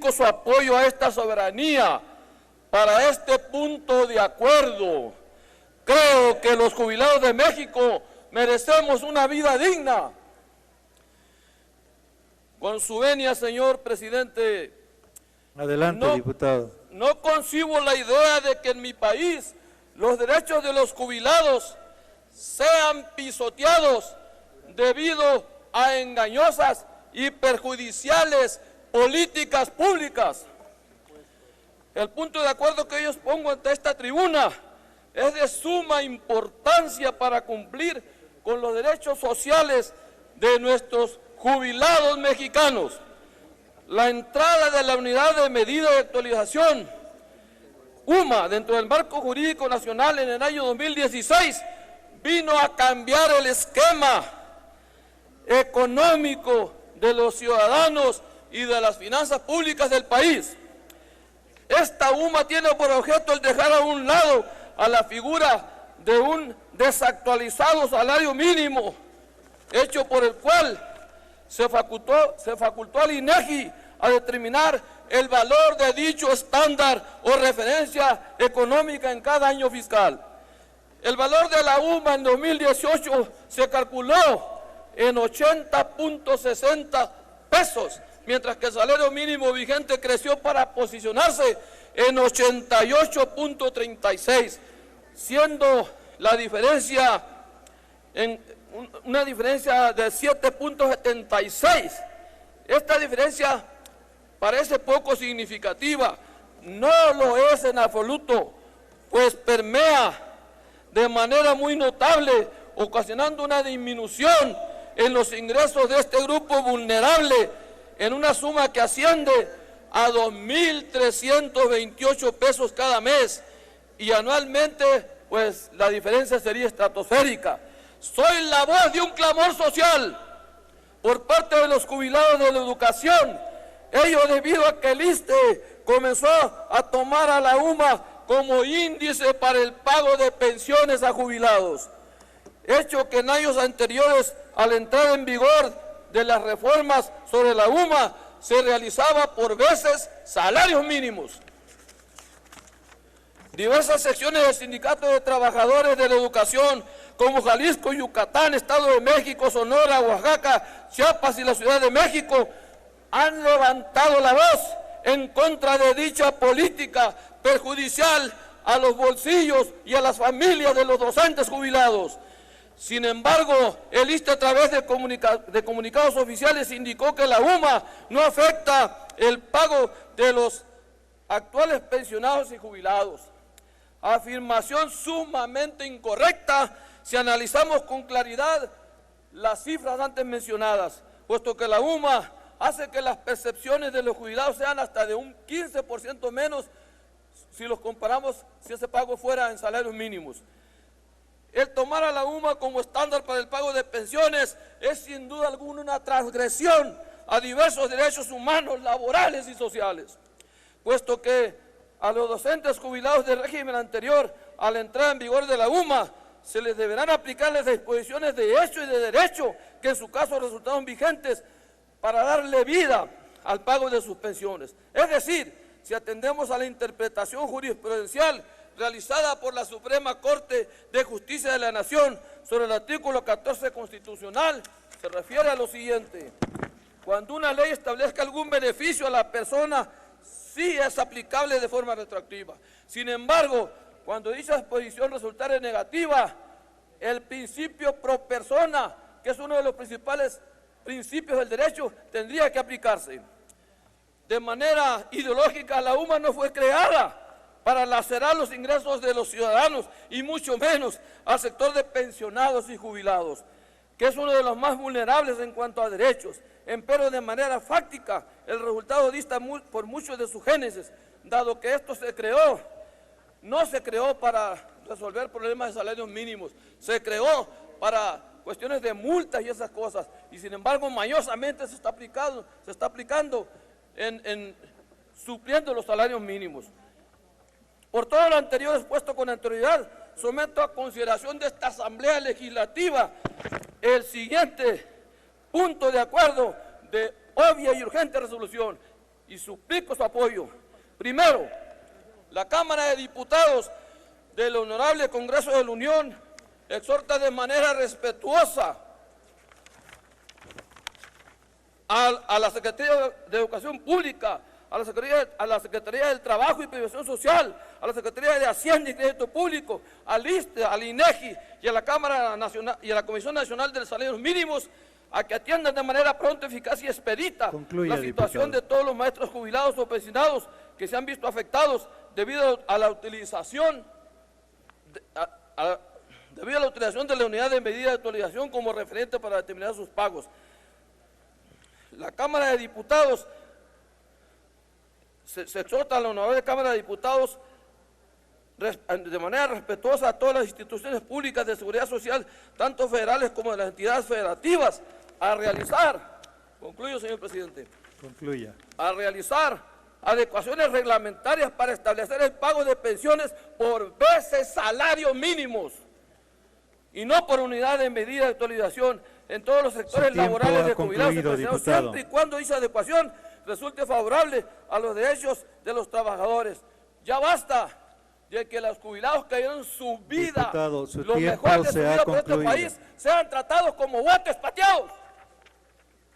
comunico su apoyo a esta soberanía para este punto de acuerdo. Creo que los jubilados de México merecemos una vida digna. Con su venia, señor presidente. Adelante, diputado. No concibo la idea de que en mi país los derechos de los jubilados sean pisoteados debido a engañosas y perjudiciales políticas públicas. El punto de acuerdo que yo expongo ante esta tribuna es de suma importancia para cumplir con los derechos sociales de nuestros jubilados mexicanos. La entrada de la Unidad de Medida de Actualización, UMA, dentro del marco jurídico nacional en el año 2016, vino a cambiar el esquema económico de los ciudadanos y de las finanzas públicas del país. Esta UMA tiene por objeto el dejar a un lado a la figura de un desactualizado salario mínimo, hecho por el cual se facultó al INEGI a determinar el valor de dicho estándar o referencia económica en cada año fiscal. El valor de la UMA en 2018 se calculó en 80.60 pesos, mientras que el salario mínimo vigente creció para posicionarse en 88.36, siendo la diferencia una diferencia de 7.76. Esta diferencia parece poco significativa, no lo es en absoluto, pues permea de manera muy notable, ocasionando una disminución en los ingresos de este grupo vulnerable en una suma que asciende a 2.328 pesos cada mes, y anualmente pues la diferencia sería estratosférica. Soy la voz de un clamor social por parte de los jubilados de la educación, ello debido a que el ISSSTE comenzó a tomar a la UMA como índice para el pago de pensiones a jubilados, hecho que en años anteriores a la entrada en vigor de las reformas sobre la UMA se realizaba por veces salarios mínimos. Diversas secciones del Sindicato de Trabajadores de la Educación, como Jalisco, Yucatán, Estado de México, Sonora, Oaxaca, Chiapas y la Ciudad de México, han levantado la voz en contra de dicha política perjudicial a los bolsillos y a las familias de los docentes jubilados. Sin embargo, el ISSSTE, a través de comunicados oficiales, indicó que la UMA no afecta el pago de los actuales pensionados y jubilados. Afirmación sumamente incorrecta si analizamos con claridad las cifras antes mencionadas, puesto que la UMA hace que las percepciones de los jubilados sean hasta de un 15% menos si los comparamos, si ese pago fuera en salarios mínimos. El tomar a la UMA como estándar para el pago de pensiones es sin duda alguna una transgresión a diversos derechos humanos, laborales y sociales, puesto que a los docentes jubilados del régimen anterior a la entrada en vigor de la UMA se les deberán aplicar las disposiciones de hecho y de derecho que en su caso resultaron vigentes para darle vida al pago de sus pensiones. Es decir, si atendemos a la interpretación jurisprudencial realizada por la Suprema Corte de Justicia de la Nación sobre el artículo 14 constitucional, se refiere a lo siguiente: cuando una ley establezca algún beneficio a la persona, sí es aplicable de forma retroactiva. Sin embargo, cuando dicha disposición resultare negativa, el principio pro persona, que es uno de los principales principios del derecho, tendría que aplicarse. De manera ideológica, la UMA no fue creada para lacerar los ingresos de los ciudadanos y mucho menos al sector de pensionados y jubilados, que es uno de los más vulnerables en cuanto a derechos. Empero, de manera fáctica, el resultado dista por mucho de su génesis, dado que esto no se creó para resolver problemas de salarios mínimos, se creó para cuestiones de multas y esas cosas, y sin embargo mañosamente se está aplicando en supliendo los salarios mínimos. Por todo lo anterior expuesto con anterioridad, someto a consideración de esta Asamblea Legislativa el siguiente punto de acuerdo de obvia y urgente resolución. y suplico su apoyo. Primero, la Cámara de Diputados del Honorable Congreso de la Unión exhorta de manera respetuosa a la Secretaría de Educación Pública, a la Secretaría del Trabajo y Previsión Social, a la Secretaría de Hacienda y Crédito Público, al ISSSTE, al INEGI y a la Cámara Nacional y a la Comisión Nacional de Salarios Mínimos a que atiendan de manera pronta, eficaz y expedita Concluya, la situación diputado. de todos los maestros jubilados o pensionados que se han visto afectados debido a la utilización de la unidad de medida de actualización como referente para determinar sus pagos. La Cámara de Diputados se exhorta a la Honorable Cámara de Diputados de manera respetuosa a todas las instituciones públicas de seguridad social, tanto federales como de las entidades federativas, a realizar, concluyo señor presidente, Concluya. a realizar adecuaciones reglamentarias para establecer el pago de pensiones por veces salarios mínimos y no por unidad de medida de actualización en todos los sectores laborales de jubilados y pensionados, siempre y cuando dicha adecuación resulte favorable a los derechos de los trabajadores. Ya basta de que los jubilados que dieron su vida, Diputado, su lo tiempo mejor de su se ha vida por este concluido. país, sean tratados como botes pateados.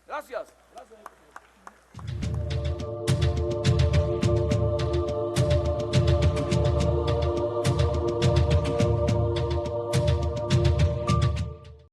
Gracias. Gracias.